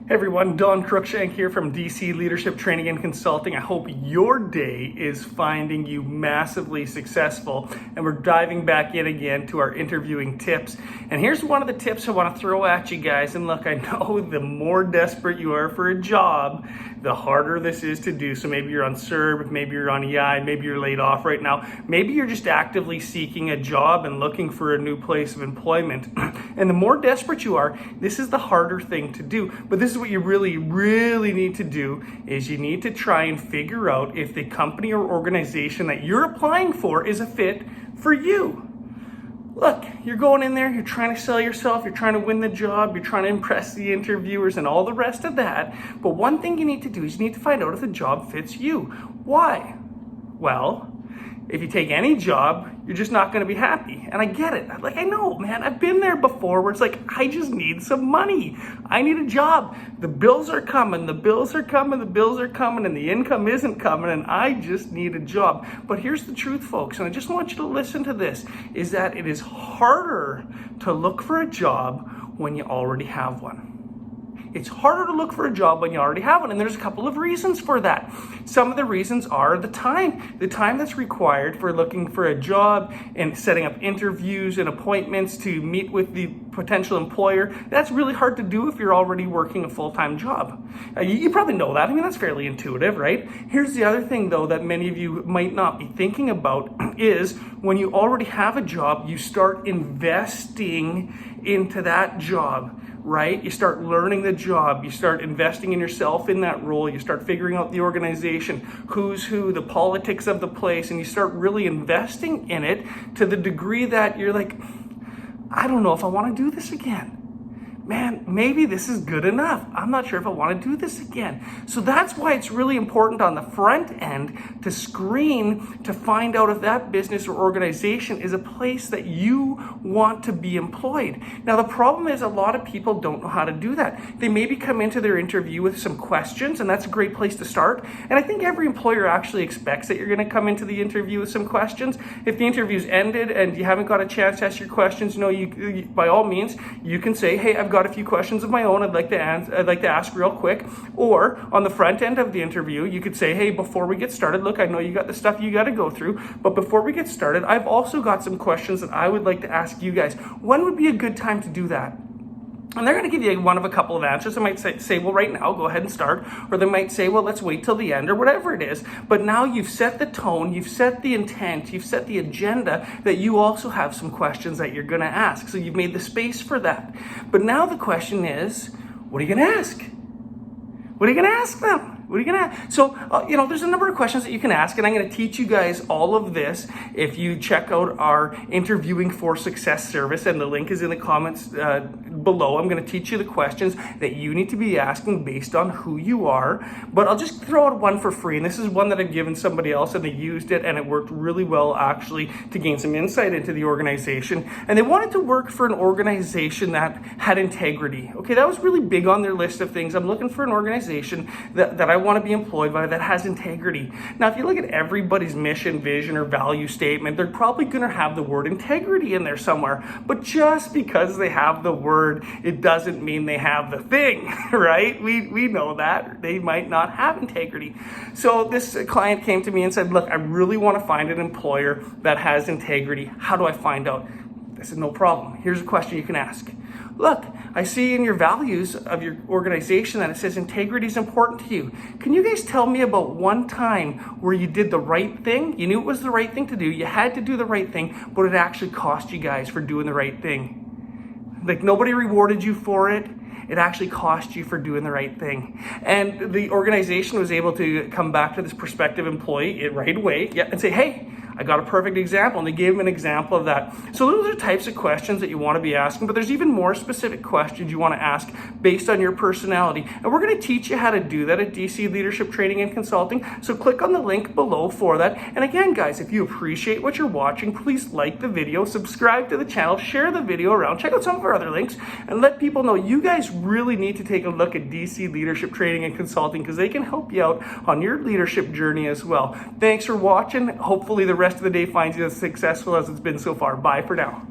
Hey everyone, Don Cruikshank here from DC Leadership Training and Consulting. I hope your day is finding you massively successful. And we're diving back in again to our interviewing tips. And here's one of the tips I want to throw at you guys. And look, I know the more desperate you are for a job, the harder this is to do. So maybe you're on CERB, maybe you're on EI, maybe you're laid off right now. Maybe you're just actively seeking a job and looking for a new place of employment. And the more desperate you are, this is the harder thing to do. But this is what you really need to do is you need to try and figure out if the company or organization that you're applying for is a fit for you. Look, you're going in there, you're trying to sell yourself, you're trying to win the job, you're trying to impress the interviewers and all the rest of that. But one thing you need to do is you need to find out if the job fits you. Why? Well, if you take any job, you're just not going to be happy. And I get it. Like, I know, man, I've been there before where it's like, I just need some money. I need a job. The bills are coming, the bills are coming, the bills are coming, and the income isn't coming, and I just need a job. But here's the truth, folks, and I just want you to listen to this, is that it is harder to look for a job when you already have one. It's harder to look for a job when you already have one, and there's a couple of reasons for that. Some of the reasons are the time that's required for looking for a job and setting up interviews and appointments to meet with the potential employer. That's really hard to do if you're already working a full-time job. You probably know that. I mean, that's fairly intuitive, right? Here's the other thing, though, that many of you might not be thinking about is when you already have a job, you start investing into that job. Right? You start learning the job, you start investing in yourself in that role, you start figuring out the organization, who's who, the politics of the place, and you start really investing in it to the degree that you're like, I don't know if I want to do this again. Man, maybe this is good enough. I'm not sure if I want to do this again. So that's why it's really important on the front end to screen to find out if that business or organization is a place that you want to be employed. Now, the problem is a lot of people don't know how to do that. They maybe come into their interview with some questions, and that's a great place to start. And I think every employer actually expects that you're going to come into the interview with some questions. If the interview's ended and you haven't got a chance to ask your questions, you by all means, you can say, hey, I've got a few questions of my own I'd like to ask real quick. Or on the front end of the interview, you could say, hey, before we get started, look, I know you got the stuff you got to go through, but before we get started, I've also got some questions that I would like to ask you guys. When would be a good time to do that? And they're going to give you one of a couple of answers. They might say, well, right now, go ahead and start. Or they might say, well, let's wait till the end, or whatever it is. But now you've set the tone, you've set the intent, you've set the agenda that you also have some questions that you're going to ask. So you've made the space for that. But now the question is, what are you going to ask? What are you going to ask them? What are you going to ask? So, there's a number of questions that you can ask, and I'm going to teach you guys all of this if you check out our Interviewing for Success service, and the link is in the comments below. I'm going to teach you the questions that you need to be asking based on who you are, but I'll just throw out one for free, and this is one that I've given somebody else, and they used it, and it worked really well, actually, to gain some insight into the organization, and they wanted to work for an organization that had integrity. Okay, that was really big on their list of things. I'm looking for an organization that I want to be employed by that has integrity. Now, if you look at everybody's mission, vision, or value statement, they're probably going to have the word integrity in there somewhere. But just because they have the word, it doesn't mean they have the thing, right? We know that. They might not have integrity. So this client came to me and said, look, I really want to find an employer that has integrity. How do I find out? I said, no problem. Here's a question you can ask. Look, I see in your values of your organization that it says integrity is important to you. Can you guys tell me about one time where you did the right thing? You knew it was the right thing to do. You had to do the right thing, but it actually cost you guys for doing the right thing. Like, nobody rewarded you for it. It actually cost you for doing the right thing. And the organization was able to come back to this prospective employee right away and say, hey, I got a perfect example, and they gave him an example of that. So those are the types of questions that you want to be asking, but there's even more specific questions you want to ask based on your personality. And we're going to teach you how to do that at DC Leadership Training and Consulting. So click on the link below for that. And again, guys, if you appreciate what you're watching, please like the video, subscribe to the channel, share the video around, check out some of our other links, and let people know you guys really need to take a look at DC Leadership Training and Consulting because they can help you out on your leadership journey as well. Thanks for watching. Hopefully the rest of the day finds you as successful as it's been so far. Bye for now.